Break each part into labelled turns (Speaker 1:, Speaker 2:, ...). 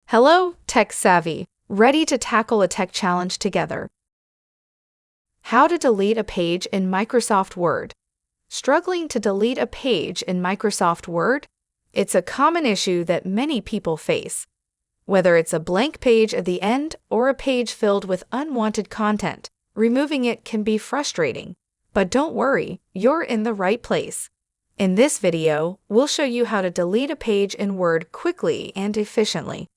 Speaker 1: Hello, tech savvy, ready to tackle a tech challenge together. How to delete a page in Microsoft Word. Struggling to delete a page in Microsoft Word? It's a common issue that many people face. Whether it's a blank page at the end or a page filled with unwanted content, removing it can be frustrating. But don't worry, you're in the right place. In this video, we'll show you how to delete a page in Word quickly and efficiently.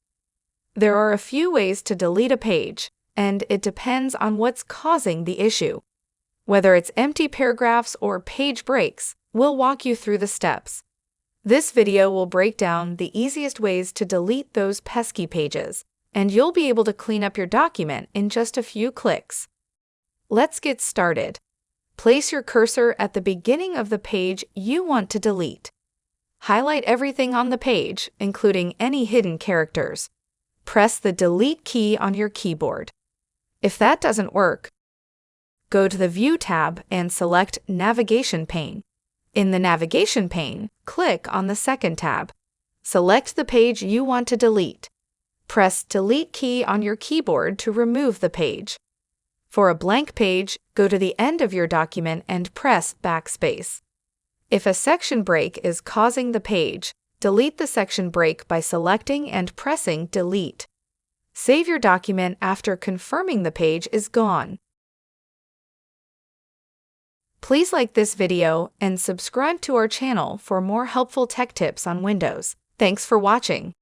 Speaker 1: There are a few ways to delete a page, and it depends on what's causing the issue. Whether it's empty paragraphs or page breaks, we'll walk you through the steps. This video will break down the easiest ways to delete those pesky pages, and you'll be able to clean up your document in just a few clicks. Let's get started. Place your cursor at the beginning of the page you want to delete. Highlight everything on the page, including any hidden characters. Press the Delete key on your keyboard. If that doesn't work, go to the View tab and select Navigation pane. In the Navigation pane, click on the second tab. Select the page you want to delete. Press Delete key on your keyboard to remove the page. For a blank page, go to the end of your document and press Backspace. If a section break is causing the page, delete the section break by selecting and pressing Delete. Save your document after confirming the page is gone. Please like this video and subscribe to our channel for more helpful tech tips on Windows. Thanks for watching.